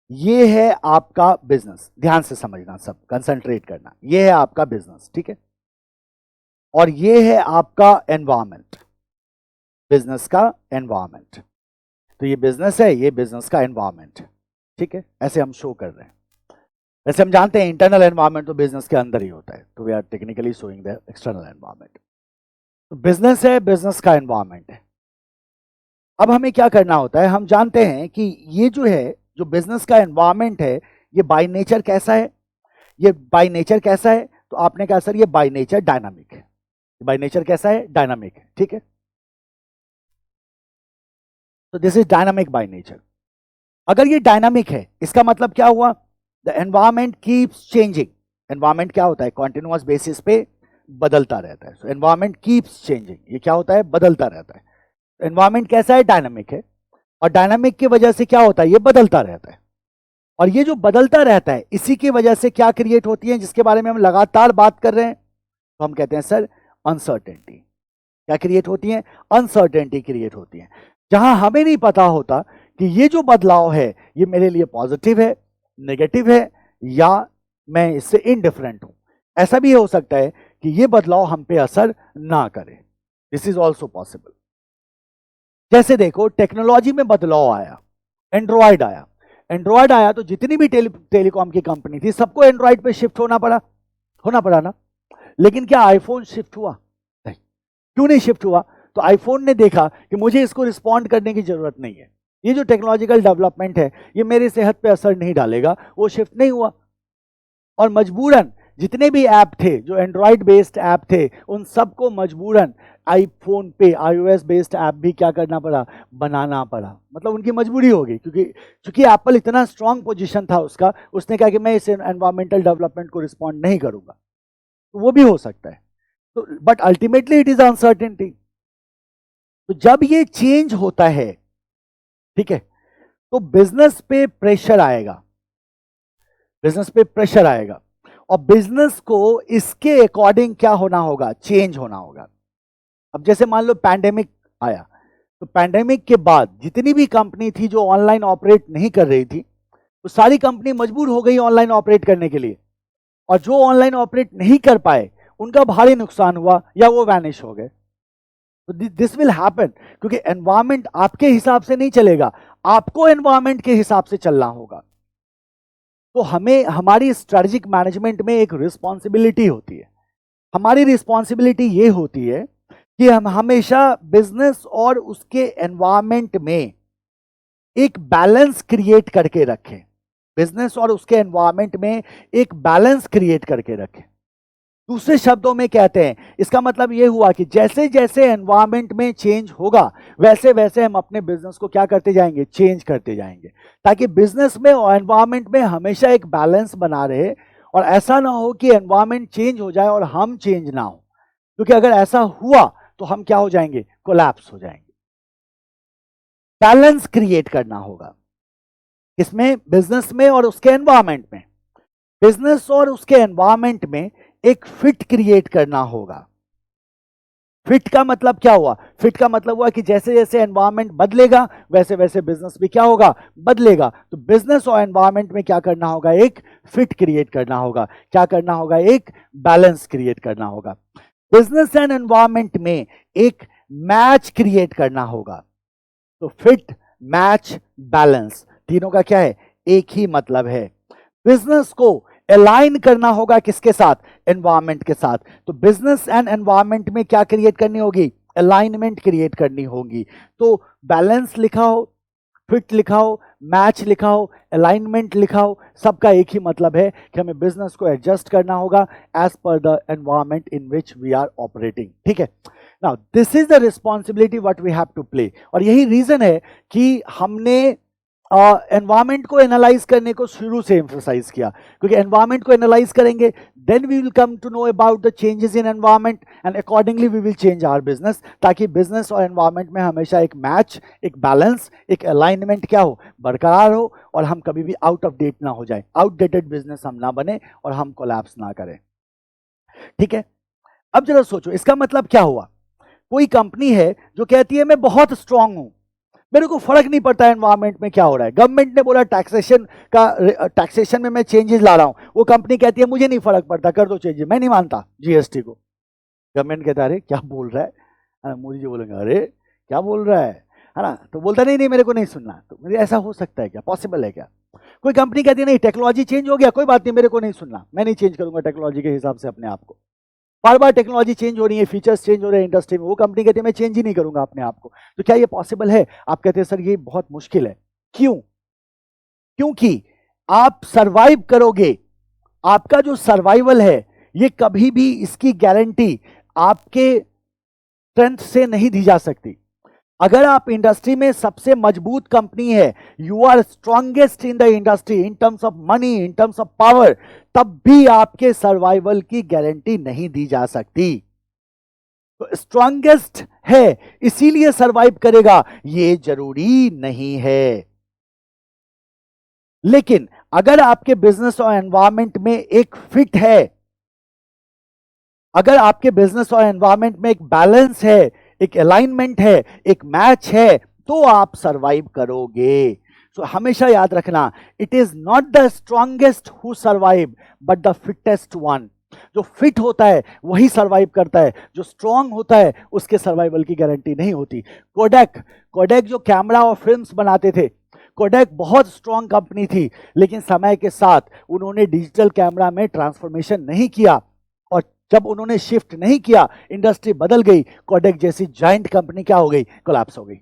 ये है आपका बिजनेस, ध्यान से समझना, सब कंसंट्रेट करना। ये है आपका बिजनेस, ठीक है, और ये है आपका एनवायरमेंट, बिजनेस का एनवायरमेंट। तो ये बिजनेस है, ये बिजनेस का एनवायरमेंट, ठीक है, ऐसे हम शो कर रहे हैं। वैसे हम जानते हैं इंटरनल एनवायरमेंट तो बिजनेस के अंदर ही होता है, तो we are technically showing the external environment. तो बिजनेस है, बिजनेस का एनवायरमेंट है। अब हमें क्या करना होता है, हम जानते हैं कि ये जो है, जो बिजनेस का एनवायरमेंट है, ये बाय नेचर कैसा है, ये बाय नेचर कैसा है, तो आपने कहा सर ये बाय नेचर डायनामिक है। बाय नेचर कैसा है, डायनामिक है, ठीक है। तो this is dynamic by nature. अगर ये डायनामिक है, इसका मतलब क्या हुआ, the environment keeps changing. Environment क्या होता है, कॉन्टिन्यूअस बेसिस पे बदलता रहता है। सो एनवायरमेंट कीप्स चेंजिंग, ये क्या होता है, बदलता रहता है। एनवायरमेंट कैसा है, डायनामिक है, और डायनामिक की वजह से क्या होता है, ये बदलता रहता है। और ये जो बदलता रहता है, इसी की वजह से क्या क्रिएट होती है, जिसके बारे में हम लगातार बात कर रहे हैं, तो हम कहते हैं सर अनसर्टेनिटी। क्या क्रिएट होती है, अनसर्टेनिटी क्रिएट होती है, जहां हमें नहीं पता होता कि ये जो बदलाव है ये मेरे लिए पॉजिटिव है, नेगेटिव है, या मैं इससे इनडिफरेंट हूं। ऐसा भी हो सकता है कि ये बदलाव हम पे असर ना करे, दिस इज ऑल्सो पॉसिबल। जैसे देखो टेक्नोलॉजी में बदलाव आया, एंड्रॉयड आया। एंड्रॉयड आया तो जितनी भी टेलीकॉम की कंपनी थी, सबको एंड्रॉयड पे शिफ्ट होना पड़ा ना। लेकिन क्या आईफोन शिफ्ट हुआ, नहीं। क्यों नहीं शिफ्ट हुआ, तो आईफोन ने देखा कि मुझे इसको रिस्पॉन्ड करने की जरूरत नहीं है, ये जो टेक्नोलॉजिकल डेवलपमेंट है ये मेरी सेहत पे असर नहीं डालेगा, वो शिफ्ट नहीं हुआ। और मजबूरन जितने भी ऐप थे जो एंड्रॉयड बेस्ड ऐप थे, उन सबको मजबूरन आईफोन पे iOS बेस्ड ऐप भी क्या करना पड़ा, बनाना पड़ा। मतलब उनकी मजबूरी हो गई, क्योंकि चूंकि एप्पल इतना स्ट्रांग पोजीशन था उसका, उसने कहा कि मैं इस एनवायरमेंटल डेवलपमेंट को रिस्पॉन्ड नहीं करूंगा। तो वो भी हो सकता है, तो but ultimately it is uncertainty. तो जब ये चेंज होता है, ठीक है, तो बिजनेस पे प्रेशर आएगा, बिजनेस पे प्रेशर आएगा, और बिजनेस को इसके अकॉर्डिंग क्या होना होगा, चेंज होना होगा। अब जैसे मान लो पैंडेमिक आया, तो पैंडेमिक के बाद जितनी भी कंपनी थी जो ऑनलाइन ऑपरेट नहीं कर रही थी, तो सारी कंपनी मजबूर हो गई ऑनलाइन ऑपरेट करने के लिए, और जो ऑनलाइन ऑपरेट नहीं कर पाए उनका भारी नुकसान हुआ या वो वैनिश हो गए। तो दिस विल हैपन, क्योंकि एनवायरमेंट आपके हिसाब से नहीं चलेगा, आपको एनवायरमेंट के हिसाब से चलना होगा। तो हमें हमारी स्ट्रेटेजिक मैनेजमेंट में एक रिस्पॉन्सिबिलिटी होती है। हमारी रिस्पॉन्सिबिलिटी ये होती है कि हम हमेशा बिजनेस और उसके एनवायरमेंट में एक बैलेंस क्रिएट करके रखें, बिजनेस और उसके एनवायरमेंट में एक बैलेंस क्रिएट करके रखें। दूसरे शब्दों में कहते हैं, इसका मतलब यह हुआ कि जैसे जैसे एनवायरमेंट में चेंज होगा, वैसे वैसे हम अपने बिजनेस को क्या करते जाएंगे, चेंज करते जाएंगे, ताकि बिजनेस में और एनवायरमेंट में हमेशा एक बैलेंस बना रहे, और ऐसा ना हो कि एनवायरमेंट चेंज हो जाए और हम चेंज ना हो, क्योंकि अगर ऐसा हुआ तो हम क्या हो जाएंगे, कोलैप्स हो जाएंगे। बैलेंस क्रिएट करना होगा, इसमें बिजनेस में और उसके एनवायरमेंट में, बिजनेस और उसके एनवायरमेंट में एक फिट क्रिएट करना होगा। फिट का मतलब क्या हुआ, फिट का मतलब हुआ कि जैसे जैसे एनवायरमेंट बदलेगा वैसे वैसे बिजनेस भी क्या होगा, बदलेगा। तो बिजनेस और एनवायरमेंट में क्या करना होगा, एक फिट क्रिएट करना होगा, क्या करना होगा, एक बैलेंस क्रिएट करना होगा। बिजनेस एंड एनवायरमेंट में एक मैच क्रिएट करना होगा। तो फिट, मैच, बैलेंस, तीनों का क्या है, एक ही मतलब है। बिजनेस को अलाइन करना होगा किसके साथ, एनवायरमेंट के साथ। तो बिजनेस एंड एनवायरमेंट में क्या क्रिएट करनी होगी, अलाइनमेंट क्रिएट करनी होगी। तो बैलेंस लिखा हो, फिट लिखा हो, मैच लिखा हो, अलाइनमेंट लिखा हो, सबका एक ही मतलब है कि हमें बिजनेस को एडजस्ट करना होगा as per the environment in which we are operating, ठीक है। Now this is the responsibility what we have to play, और यही रीजन है कि हमने एनवायरमेंट को एनालाइज करने को शुरू से एम्फसाइज किया, क्योंकि एनवायरमेंट को एनालाइज करेंगे then we will come to know about the changes in environment, and accordingly we will change our business, ताकि बिजनेस और एनवायरमेंट में हमेशा एक मैच, एक बैलेंस, एक अलाइनमेंट क्या हो, बरकरार हो, और हम कभी भी आउट ऑफ डेट ना हो जाए, आउटडेटेड बिजनेस हम ना बने और हम कोलैप्स ना करें, ठीक है। अब जरा सोचो इसका मतलब क्या हुआ। कोई कंपनी है जो कहती है मैं बहुत स्ट्रांग हूं, मेरे को फर्क नहीं पड़ता एनवायरमेंट में क्या हो रहा है। गवर्नमेंट ने बोला टैक्सेशन में मैं चेंजेस ला रहा हूं, वो कंपनी कहती है मुझे नहीं फर्क पड़ता, कर दो चेंजेस, मैं नहीं मानता जीएसटी को। गवर्नमेंट कहता है अरे क्या बोल रहा है, मोदी जी बोलेंगे अरे क्या बोल रहा है ना, तो बोलता नहीं नहीं मेरे को नहीं सुनना। तो मुझे ऐसा हो सकता है क्या, पॉसिबल है क्या? कोई कंपनी कहती है नहीं टेक्नोलॉजी चेंज हो गया, कोई बात नहीं मेरे को नहीं सुनना, मैं नहीं चेंज करूंगा टेक्नोलॉजी के हिसाब से अपने आप को। बार बार टेक्नोलॉजी चेंज हो रही है, फीचर्स चेंज हो रहे हैं इंडस्ट्री में, वो कंपनी कहती है मैं चेंज ही नहीं करूंगा अपने आप को। तो क्या ये पॉसिबल है? आप कहते हैं सर ये बहुत मुश्किल है। क्यों? क्योंकि आप सरवाइव करोगे, आपका जो सर्वाइवल है ये कभी भी इसकी गारंटी आपके स्ट्रेंथ से नहीं दी जा सकती। अगर आप इंडस्ट्री में सबसे मजबूत कंपनी है, you are strongest in the industry in terms of money, in terms of power, तब भी आपके सर्वाइवल की गारंटी नहीं दी जा सकती। तो स्ट्रॉन्गेस्ट है इसीलिए सर्वाइव करेगा ये जरूरी नहीं है। लेकिन अगर आपके बिजनेस और एनवायरमेंट में एक फिट है, अगर आपके बिजनेस और एनवायरमेंट में एक बैलेंस है, एक अलाइनमेंट है, एक मैच है, तो आप सरवाइव करोगे। सो हमेशा याद रखना, it is not the strongest who survive but the fittest one. जो फिट होता है वही सर्वाइव करता है, जो स्ट्रांग होता है उसके सर्वाइवल की गारंटी नहीं होती। कोडैक जो कैमरा और फिल्म्स बनाते थे, कोडैक बहुत स्ट्रांग कंपनी थी, लेकिन समय के साथ उन्होंने डिजिटल कैमरा में ट्रांसफॉर्मेशन नहीं किया, और जब उन्होंने शिफ्ट नहीं किया इंडस्ट्री बदल गई। कोडैक जैसी जायंट कंपनी क्या हो गई? कोलैप्स हो गई।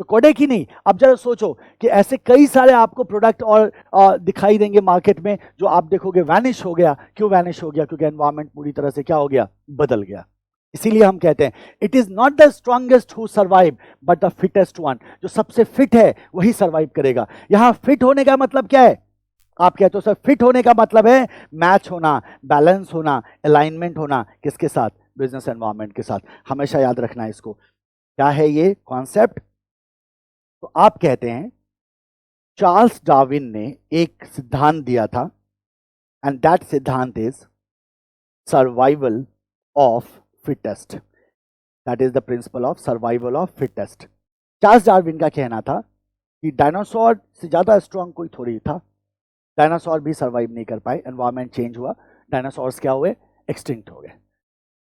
तो कोडैक ही नहीं, अब जरा सोचो कि ऐसे कई सारे आपको प्रोडक्ट और दिखाई देंगे मार्केट में जो आप देखोगे वैनिश हो गया। क्यों वैनिश हो गया? क्योंकि एनवायरमेंट पूरी तरह से क्या हो गया? बदल गया। इसीलिए हम कहते हैं it is not the strongest who survive but the fittest one. जो सबसे फिट है वही सर्वाइव करेगा। यहां फिट होने का मतलब क्या है? आप कहते हो सर फिट होने का मतलब है मैच होना, बैलेंस होना, अलाइनमेंट होना। किसके साथ? बिजनेस एनवायरमेंट के साथ। हमेशा याद रखना इसको। क्या है ये कॉन्सेप्ट? तो आप कहते हैं चार्ल्स डार्विन ने एक सिद्धांत दिया था, एंड दैट सिद्धांत is survival of fittest. That is the principle of survival of fittest. Charles Darwin का कहना था कि डायनासोर से ज्यादा स्ट्रांग कोई थोड़ी था। डायनासोर भी सर्वाइव नहीं कर पाए, एनवायरमेंट चेंज हुआ, डायनासोर्स क्या हुए? एक्सटिंक्ट हो गए।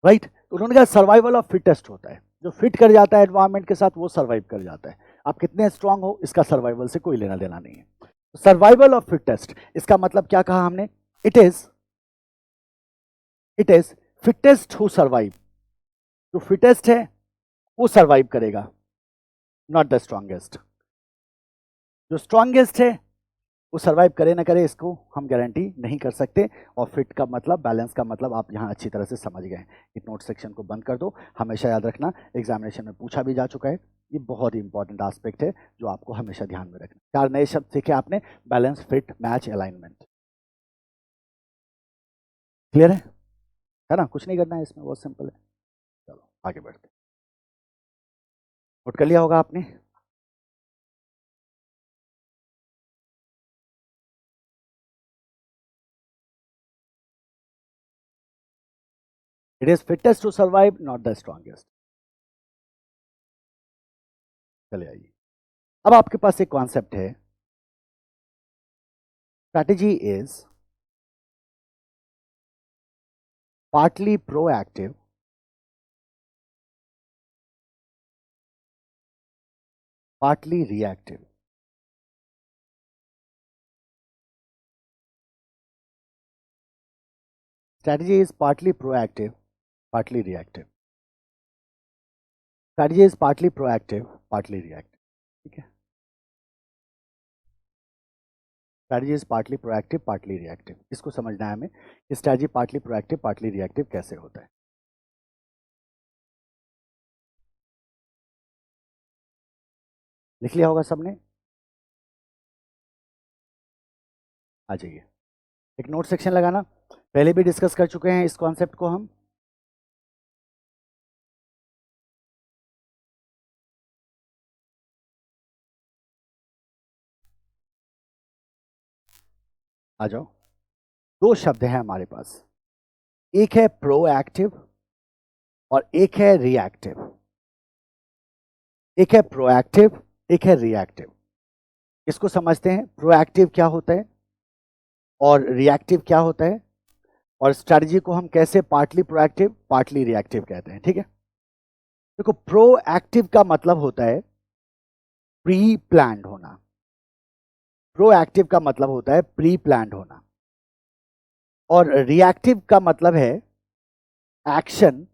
राइट? उन्होंने कहा सर्वाइवल ऑफ फिटेस्ट होता है, जो फिट कर जाता है एनवायरमेंट के साथ वो सर्वाइव कर जाता है। आप कितने स्ट्रांग हो इसका सर्वाइवल से कोई लेना देना नहीं है। सर्वाइवल ऑफ फिटेस्ट, इसका मतलब क्या कहा हमने? It is fittest who survive. जो फिटेस्ट है वो सर्वाइव करेगा, नॉट द स्ट्रांगेस्ट। जो स्ट्रांगेस्ट है वो सर्वाइव करे ना करे इसको हम गारंटी नहीं कर सकते। और फिट का मतलब, बैलेंस का मतलब आप यहाँ अच्छी तरह से समझ गए। इस नोट सेक्शन को बंद कर दो। हमेशा याद रखना एग्जामिनेशन में पूछा भी जा चुका है, ये बहुत ही इंपॉर्टेंट एस्पेक्ट है जो आपको हमेशा ध्यान में रखना। 4 नए शब्द सीखे आपने, balance, fit, match, alignment. Clear है ना? कुछ नहीं करना है इसमें, बहुत सिंपल है। चलो आगे बढ़ते। नोट कर लिया होगा आपने। It is fittest to survive, not the strongest. चले आइए, अब आपके पास एक कॉन्सेप्ट है, strategy is partly proactive, partly reactive. Strategy is partly proactive, partly reactive. Strategy is partly proactive, partly reactive. ठीक है? Strategy is partly proactive, partly reactive. इसको समझना है हमें कि strategy partly proactive, partly reactive कैसे होता है। लिख लिया होगा सबने? आ जाइए, एक नोट सेक्शन लगाना। पहले भी डिस्कस कर चुके हैं इस कॉन्सेप्ट को हम। आ जाओ। 2 शब्द हैं हमारे पास, एक है प्रोएक्टिव और एक है रिएक्टिव। एक है प्रोएक्टिव, एक है रिएक्टिव। इसको समझते हैं, प्रोएक्टिव क्या होता है और रिएक्टिव क्या होता है, और स्ट्रैटेजी को हम कैसे पार्टली प्रोएक्टिव पार्टली रिएक्टिव कहते हैं। ठीक है, देखो प्रोएक्टिव का मतलब होता है प्री प्लान्ड होना। प्रोएक्टिव का मतलब होता है प्री प्लान्ड होना, और रिएक्टिव का मतलब है action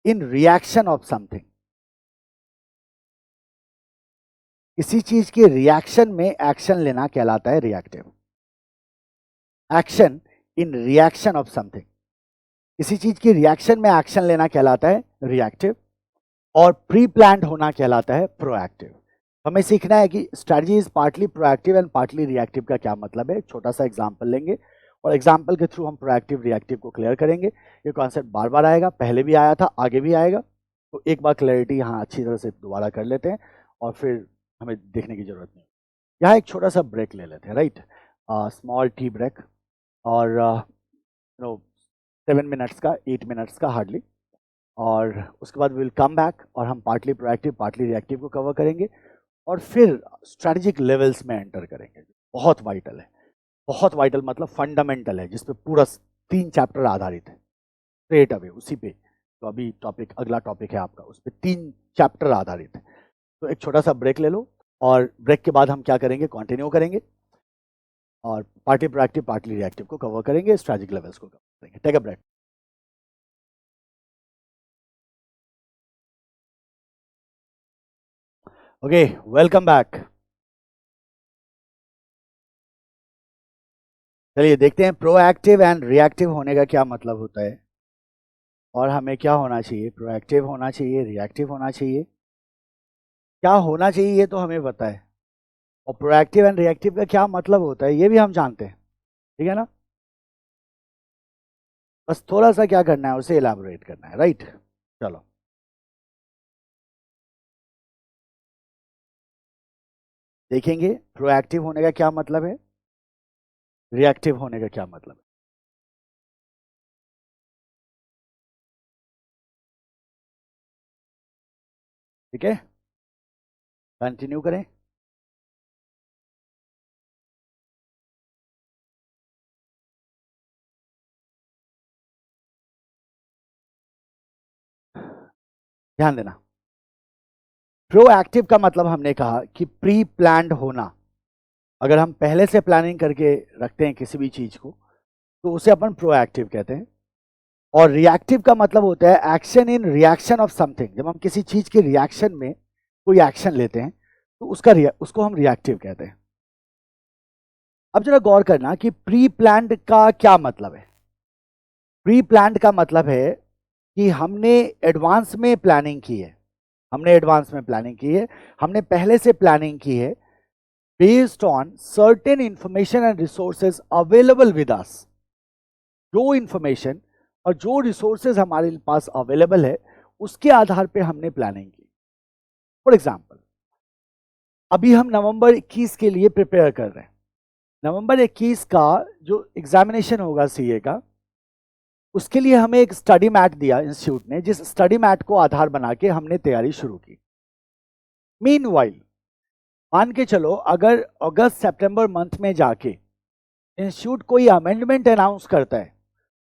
in reaction of something. किसी चीज के रिएक्शन में एक्शन लेना कहलाता है reactive. Action in reaction of something, किसी चीज की रिएक्शन में एक्शन लेना कहलाता है रिएक्टिव, और प्री प्लान्ड होना कहलाता है प्रोएक्टिव। हमें सीखना है कि strategy is partly proactive and partly reactive का क्या मतलब है। छोटा सा एग्जांपल लेंगे और एग्जांपल के थ्रू हम प्रोएक्टिव रिएक्टिव को क्लियर करेंगे। ये कॉन्सेप्ट बार बार आएगा, पहले भी आया था, आगे भी आएगा, तो एक बार क्लैरिटी यहाँ अच्छी तरह से दोबारा कर लेते हैं और फिर हमें देखने की जरूरत नहीं। यहाँ एक छोटा सा ब्रेक ले लेते हैं, राइट, स्मॉल टी ब्रेक, और 7 मिनट्स का, 8 मिनट्स का हार्डली, और उसके बाद विल कम बैक और हम पार्टली प्रोएक्टिव पार्टली रिएक्टिव को कवर करेंगे और फिर स्ट्रैटेजिक लेवल्स में एंटर करेंगे। बहुत वाइटल है, बहुत वाइटल मतलब फंडामेंटल है, जिसपे पूरा 3 चैप्टर आधारित है स्ट्रेट अवे उसी पे। तो अभी टॉपिक, अगला टॉपिक है आपका, उस पर 3 चैप्टर आधारित है। तो एक छोटा सा ब्रेक ले लो और ब्रेक के बाद हम क्या करेंगे, कंटिन्यू करेंगे और पार्टली प्रोएक्टिव पार्टली रिएक्टिव को कवर करेंगे, स्ट्रैटेजिक लेवल्स को कवर करेंगे। Take a break. Okay, welcome back. चलिए देखते हैं प्रोएक्टिव एंड रिएक्टिव होने का क्या मतलब होता है और हमें क्या होना चाहिए, प्रोएक्टिव होना चाहिए, रिएक्टिव होना चाहिए। क्या होना चाहिए ये तो हमें पता है, और प्रोएक्टिव एंड रिएक्टिव का क्या मतलब होता है ये भी हम जानते हैं, ठीक है ना। बस थोड़ा सा क्या करना है, उसे इलैबोरेट करना है, राइट। चलो देखेंगे प्रोएक्टिव होने का क्या मतलब है, रिएक्टिव होने का क्या मतलब है। ठीक है, कंटिन्यू करें। ध्यान देना, प्रोएक्टिव का मतलब हमने कहा कि प्री प्लान्ड होना। अगर हम पहले से प्लानिंग करके रखते हैं किसी भी चीज को तो उसे अपन प्रोएक्टिव कहते हैं। और रिएक्टिव का मतलब होता है action in reaction of something. जब हम किसी चीज के रिएक्शन में कोई एक्शन लेते हैं तो उसको हम रिएक्टिव कहते हैं। अब जरा गौर करना कि प्री प्लान्ड का क्या मतलब है। प्री प्लान्ड का मतलब है कि हमने एडवांस में प्लानिंग की है, हमने एडवांस में प्लानिंग की है, हमने पहले से प्लानिंग की है based on certain information and resources available with us. जो इंफॉर्मेशन और जो रिसोर्सेज हमारे पास अवेलेबल है उसके आधार पे हमने प्लानिंग की। फॉर एग्जांपल अभी हम नवंबर 21 के लिए प्रिपेयर कर रहे हैं। नवंबर 21 का जो एग्जामिनेशन होगा सीए का, उसके लिए हमें एक स्टडी मैट दिया इंस्टीट्यूट ने, जिस स्टडी मैट को आधार बना के हमने तैयारी शुरू की। मीनवाइल मान के चलो अगर अगस्त सितंबर मंथ में जाके इंस्टीट्यूट कोई अमेंडमेंट अनाउंस करता है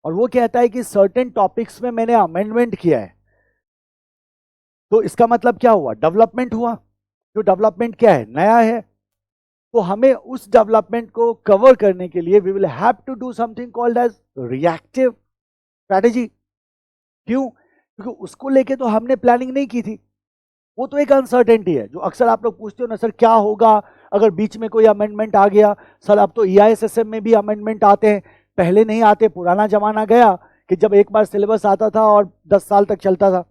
और वो कहता है कि सर्टेन टॉपिक्स में मैंने अमेंडमेंट किया है, तो इसका मतलब क्या हुआ, डेवलपमेंट हुआ। जो डेवलपमेंट क्या है, नया है। तो हमें उस डेवलपमेंट को कवर करने के लिए we will have to do something called as reactive strategy. क्यों? क्योंकि उसको लेके तो हमने प्लानिंग नहीं की थी, वो तो एक अनसर्टेनिटी है। जो अक्सर आप लोग पूछते हो ना, सर क्या होगा अगर बीच में कोई अमेंडमेंट आ गया। सर अब तो EISSM में भी अमेंडमेंट आते हैं, पहले नहीं आते। पुराना जमाना गया कि जब एक बार सिलेबस आता था और 10 साल तक चलता था।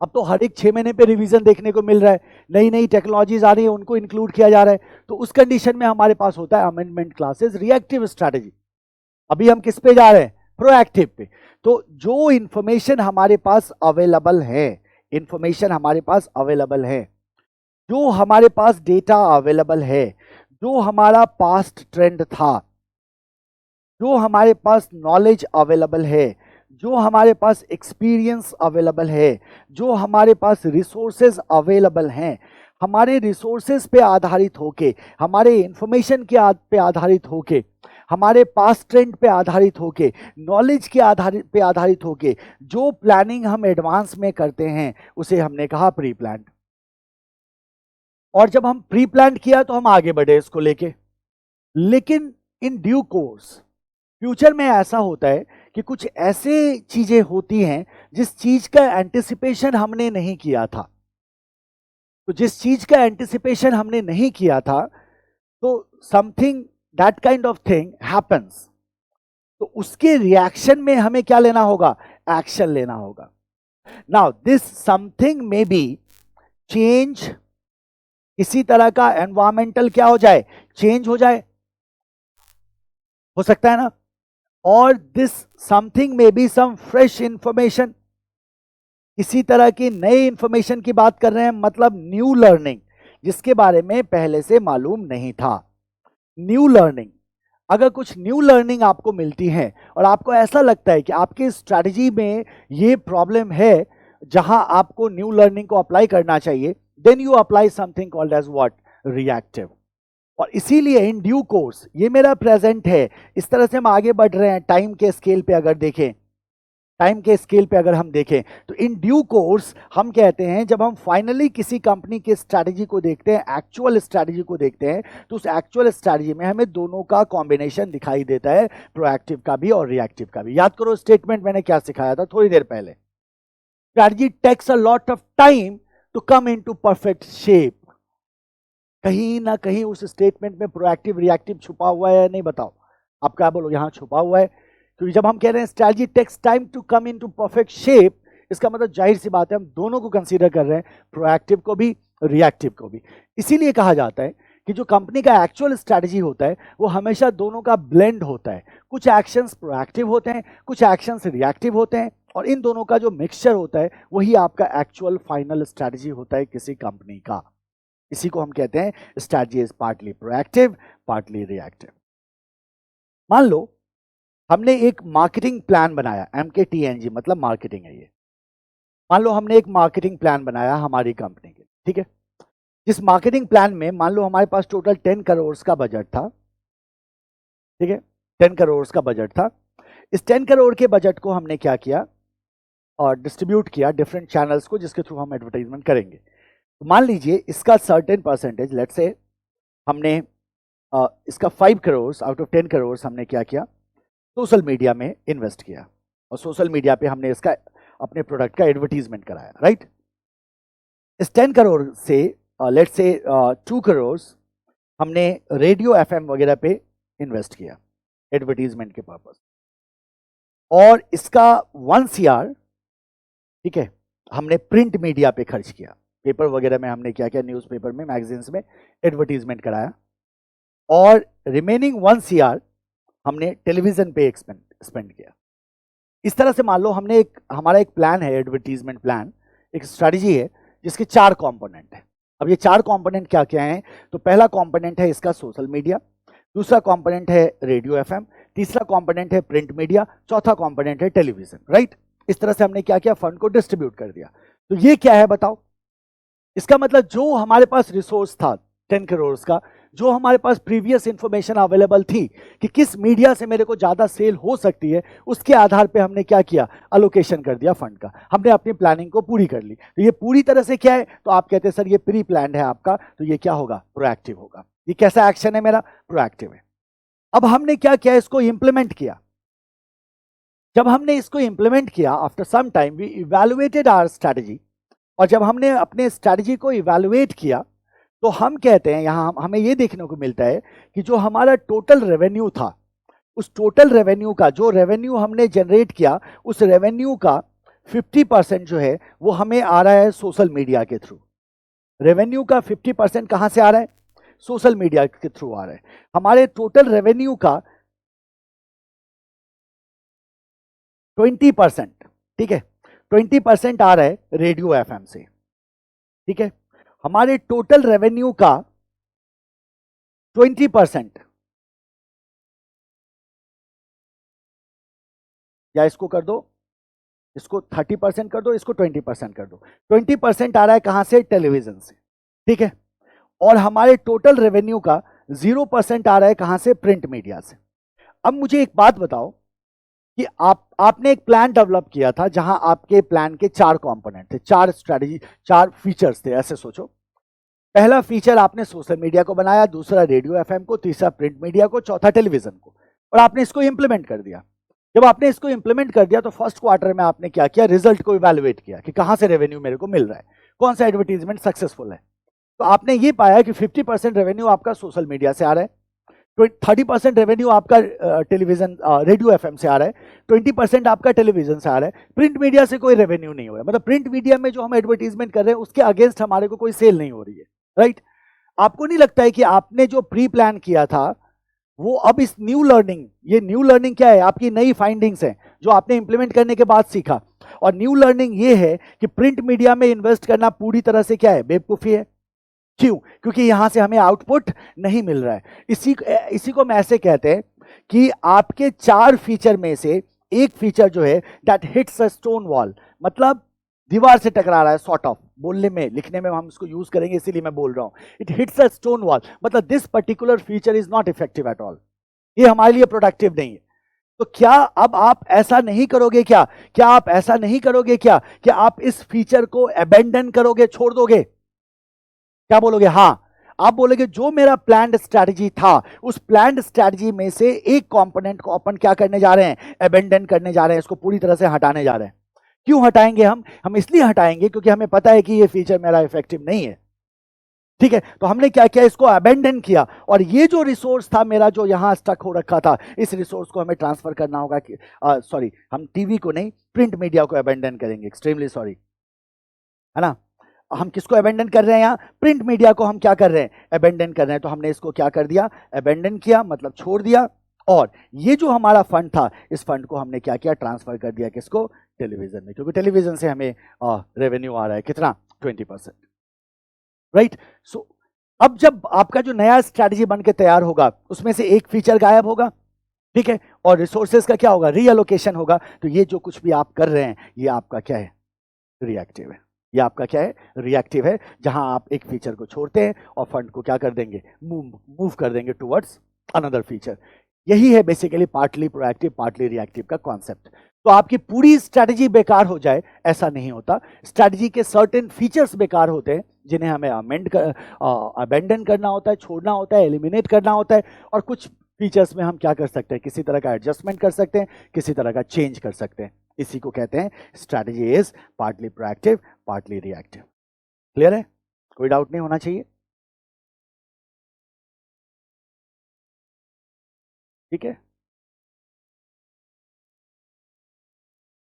अब तो हर एक 6 महीने पे रिवीजन देखने को मिल रहा है, नई नई टेक्नोलॉजीज आ रही है, उनको इंक्लूड किया जा रहा है। तो उस कंडीशन में हमारे पास होता है अमेंडमेंट क्लासेस, रिएक्टिव स्ट्रैटेजी। अभी हम किस पे जा रहे हैं, प्रोएक्टिव पे। तो जो इंफॉर्मेशन हमारे पास अवेलेबल है, इंफॉर्मेशन हमारे पास अवेलेबल है, जो हमारे पास डेटा अवेलेबल है, जो हमारा पास्ट ट्रेंड था, जो हमारे पास नॉलेज अवेलेबल है, जो हमारे पास एक्सपीरियंस अवेलेबल है, जो हमारे पास रिसोर्सेज अवेलेबल हैं, हमारे रिसोर्सेज पे आधारित होके, हमारे इंफॉर्मेशन के पे आधारित होके, हमारे पास ट्रेंड पे आधारित होके, नॉलेज के आधारित होके जो प्लानिंग हम एडवांस में करते हैं उसे हमने कहा प्री प्लान। और जब हम प्री प्लान किया तो हम आगे बढ़े इसको लेके। लेकिन इन ड्यू कोर्स फ्यूचर में ऐसा होता है कि कुछ ऐसे चीजें होती हैं जिस चीज का एंटिसिपेशन हमने नहीं किया था। तो जिस चीज का एंटिसिपेशन हमने नहीं किया था, तो something that kind of thing happens, तो उसके रिएक्शन में हमें क्या लेना होगा? एक्शन लेना होगा। Now this something may B change, किसी तरह का एनवायरमेंटल क्या हो जाए? चेंज हो जाए, हो सकता है ना। और this something may be some fresh information, किसी तरह की नई इंफॉर्मेशन की बात कर रहे हैं, मतलब न्यू लर्निंग, जिसके बारे में पहले से मालूम नहीं था। न्यू लर्निंग, अगर कुछ न्यू लर्निंग आपको मिलती है और आपको ऐसा लगता है कि आपकी स्ट्रैटेजी में ये प्रॉब्लम है जहां आपको न्यू लर्निंग को अप्लाई करना चाहिए, then you apply something called as what? Reactive. और इसीलिए इन ड्यू कोर्स, ये मेरा प्रेजेंट है, इस तरह से हम आगे बढ़ रहे हैं टाइम के स्केल पे। अगर देखें टाइम के स्केल पे, अगर हम देखें तो इन ड्यू कोर्स हम कहते हैं, जब हम फाइनली किसी कंपनी के स्ट्रैटेजी को देखते हैं, एक्चुअल स्ट्रैटेजी को देखते हैं, तो उस एक्चुअल स्ट्रैटेजी में हमें दोनों का कॉम्बिनेशन दिखाई देता है, प्रोएक्टिव का भी और रिएक्टिव का भी। याद करो स्टेटमेंट मैंने क्या सिखाया था थोड़ी देर पहले, strategy takes a lot of time to come into perfect shape. कहीं ना कहीं उस स्टेटमेंट में प्रोएक्टिव रिएक्टिव छुपा हुआ है या नहीं? बताओ, आप क्या बोलो? यहां छुपा हुआ है, क्योंकि जब हम कह रहे हैं strategy takes time to come into perfect shape, इसका मतलब जाहिर सी बात है हम दोनों को कंसीडर कर रहे हैं, प्रोएक्टिव को भी, रिएक्टिव को भी। इसीलिए कहा जाता है कि जो कंपनी का एक्चुअल स्ट्रैटेजी होता है वो हमेशा दोनों का ब्लेंड होता है। कुछ एक्शंस प्रोएक्टिव होते हैं, कुछ एक्शंस रिएक्टिव होते हैं, और इन दोनों का जो मिक्सचर होता है वही आपका एक्चुअल फाइनल स्ट्रैटेजी होता है किसी कंपनी का। इसी को हम कहते हैं strategy is partly proactive, partly reactive. मान लो हमने एक मार्केटिंग प्लान बनाया, MKTNG मतलब मार्केटिंग है ये। मान लो हमने एक मार्केटिंग प्लान बनाया हमारी कंपनी के, ठीक है। जिस मार्केटिंग प्लान में मान लो हमारे पास टोटल 10 करोड़ का बजट था, ठीक है, 10 करोड़ का बजट था। इस 10 करोड़ के बजट को हमने क्या किया? और डिस्ट्रीब्यूट किया डिफरेंट चैनल्स को, जिसके थ्रू हम एडवर्टाइजमेंट करेंगे। तो मान लीजिए इसका सर्टेन परसेंटेज, लेट्स से हमने इसका 5 करोड़ आउट ऑफ 10 करोड़ हमने क्या किया? सोशल मीडिया में इन्वेस्ट किया, और सोशल मीडिया पे हमने इसका अपने प्रोडक्ट का एडवर्टीजमेंट कराया, राइट। इस 10 करोड़ से लेट्स से 2 करोड़ हमने रेडियो FM वगैरह पे इन्वेस्ट किया एडवर्टीजमेंट के पर्पस, और इसका 1 CR, ठीक है, हमने प्रिंट मीडिया पे खर्च किया। पेपर वगैरह में हमने क्या किया? न्यूज़पेपर में, मैगजीन्स में एडवर्टीजमेंट कराया, और रिमेनिंग 1 CR हमने टेलीविजन पे स्पेंड किया। इस तरह से मान लो हमने हमारा एक प्लान है, एडवर्टीजमेंट प्लान, एक स्ट्रैटेजी है जिसके 4 कंपोनेंट हैं। अब ये 4 कंपोनेंट क्या क्या हैं? तो पहला कंपोनेंट है इसका सोशल मीडिया, दूसरा कंपोनेंट है रेडियो FM, तीसरा कंपोनेंट है प्रिंट मीडिया, चौथा कंपोनेंट है टेलीविजन, राइट। इस तरह से हमने क्या किया? फंड को डिस्ट्रीब्यूट कर दिया। तो ये क्या है बताओ? इसका मतलब जो हमारे पास रिसोर्स था 10 करोड़ का, जो हमारे पास प्रीवियस इंफॉर्मेशन अवेलेबल थी कि किस मीडिया से मेरे को ज्यादा सेल हो सकती है, उसके आधार पे हमने क्या किया? अलोकेशन कर दिया फंड का। हमने अपनी प्लानिंग को पूरी कर ली। तो ये पूरी तरह से क्या है? तो आप कहते हैं सर ये प्री प्लान्ड है आपका, तो ये क्या होगा? प्रोएक्टिव होगा। ये कैसा एक्शन है मेरा? प्रोएक्टिव है। अब हमने क्या किया? इसको इंप्लीमेंट किया। जब हमने इसको इंप्लीमेंट किया, after some time we evaluated our strategy, और जब हमने अपने स्ट्रैटेजी को इवैल्यूएट किया, तो हम कहते हैं यहां हमें यह देखने को मिलता है कि जो हमारा टोटल रेवेन्यू था, उस टोटल रेवेन्यू का, जो रेवेन्यू हमने जनरेट किया, उस रेवेन्यू का 50% जो है वो हमें आ रहा है सोशल मीडिया के थ्रू। रेवेन्यू का 50% कहां से आ रहा है? सोशल मीडिया के थ्रू आ रहा है। हमारे टोटल रेवेन्यू का 20%, ठीक है, 20% आ रहा है रेडियो FM से, ठीक है। हमारे टोटल रेवेन्यू का 20%, या इसको कर दो इसको 30% कर दो, इसको 20% कर दो। 20% आ रहा है कहां से? टेलीविजन से, ठीक है। और हमारे टोटल रेवेन्यू का 0% आ रहा है कहां से? प्रिंट मीडिया से। अब मुझे एक बात बताओ कि आपने एक प्लान डेवलप किया था जहां आपके प्लान के 4 कंपोनेंट थे, 4 स्ट्रेटजी, 4 फीचर्स थे। ऐसे सोचो, पहला फीचर आपने सोशल मीडिया को बनाया, दूसरा रेडियो एफएम को, तीसरा प्रिंट मीडिया को, चौथा टेलीविजन को, और आपने इसको इंप्लीमेंट कर दिया। जब आपने इसको इंप्लीमेंट कर दिया तो फर्स्ट क्वार्टर में आपने क्या किया? रिजल्ट को इवैल्यूएट किया कि कहां से रेवेन्यू मेरे को मिल रहा है, कौन सा एडवर्टीजमेंट सक्सेसफुल है। तो आपने ये पाया कि 50% रेवेन्यू आपका सोशल मीडिया से आ रहा है, 30% रेवेन्यू आपका टेलीविजन रेडियो एफएम से आ रहा है, 20% आपका टेलीविजन से आ रहा है, प्रिंट मीडिया से कोई रेवेन्यू नहीं हो रहा है। मतलब प्रिंट मीडिया में जो हम एडवर्टीजमेंट कर रहे हैं उसके अगेंस्ट हमारे को कोई सेल नहीं हो रही है, राइट। आपको नहीं लगता है कि आपने जो प्री प्लान किया था वो अब इस न्यू लर्निंग, ये न्यू लर्निंग क्या है? आपकी नई फाइंडिंग्स हैं जो आपने इंप्लीमेंट करने के बाद सीखा। और न्यू लर्निंग ये है कि प्रिंट मीडिया में इन्वेस्ट करना पूरी तरह से क्या है? बेवकूफी है। क्यों? क्योंकि यहां से हमें आउटपुट नहीं मिल रहा है। इसी को मैं ऐसे कहते हैं कि आपके 4 फीचर में से एक फीचर जो है that hits a stone wall, मतलब दीवार से टकरा रहा है, सॉर्ट ऑफ। बोलने में, लिखने में हम इसको यूज करेंगे, इसीलिए मैं बोल रहा हूं। It hits a stone wall, मतलब this particular feature is not effective at all, ये हमारे लिए प्रोडक्टिव नहीं है। तो क्या अब आप ऐसा नहीं करोगे? क्या आप ऐसा नहीं करोगे? क्या आप इस फीचर को अबेंडन करोगे, छोड़ दोगे? क्या बोलोगे? हाँ। आप बोलोगे जो मेरा प्लान्ड स्ट्रैटेजी था, उस प्लान्ड स्ट्रैटेजी में से एक कंपोनेंट को अपन क्या करने जा रहे हैं? अबेंडन करने जा रहे हैं, इसको पूरी तरह से हटाने जा रहे हैं। क्यों हटाएंगे हम इसलिए हटाएंगे क्योंकि हमें पता है कि ये फीचर मेरा इफेक्टिव नहीं है, ठीक है। तो हमने क्या किया? इसको अबेंडन किया, और ये जो रिसोर्स था मेरा जो यहां स्टक हो रखा था, इस रिसोर्स को हमें ट्रांसफर करना होगा कि सॉरी, हम टीवी को नहीं, प्रिंट मीडिया को अबेंडन करेंगे। एक्सट्रीमली सॉरी, है ना। हम किसको अबेंडन कर रहे हैं? यहाँ प्रिंट मीडिया को हम क्या कर रहे हैं? अबेंडन कर रहे हैं। तो हमने इसको क्या कर दिया? अबेंडन किया, मतलब छोड़ दिया। और ये जो हमारा फंड था, इस फंड को हमने क्या किया? ट्रांसफर कर दिया किसको? टेलीविजन में, क्योंकि टेलीविजन से हमें रेवेन्यू आ रहा है कितना? 20%, राइट। सो अब जब आपका जो नया स्ट्रैटेजी बन के तैयार होगा, उसमें से एक फीचर गायब होगा, ठीक है, और रिसोर्सेज का क्या होगा? रीअलोकेशन होगा। तो ये जो कुछ भी आप कर रहे हैं, ये आपका क्या है? रिएक्टिव है। ये आपका क्या है? रिएक्टिव है, जहां आप एक फीचर को छोड़ते हैं और फंड को क्या कर देंगे? मूव कर देंगे टुवर्ड्स अनदर फीचर। यही है basically partly proactive partly reactive का कॉन्सेप्ट। तो आपकी पूरी स्ट्रैटेजी बेकार हो जाए, ऐसा नहीं होता। स्ट्रैटेजी के सर्टेन फीचर्स बेकार होते हैं जिन्हें हमें अबेंडन करना होता है, छोड़ना होता है, एलिमिनेट करना होता है। और कुछ फीचर्स में हम क्या कर सकते हैं? किसी तरह का एडजस्टमेंट कर सकते हैं, किसी तरह का चेंज कर सकते हैं। इसी को कहते हैं strategy is partly proactive partly reactive. Clear है? कोई डाउट नहीं होना चाहिए, ठीक है।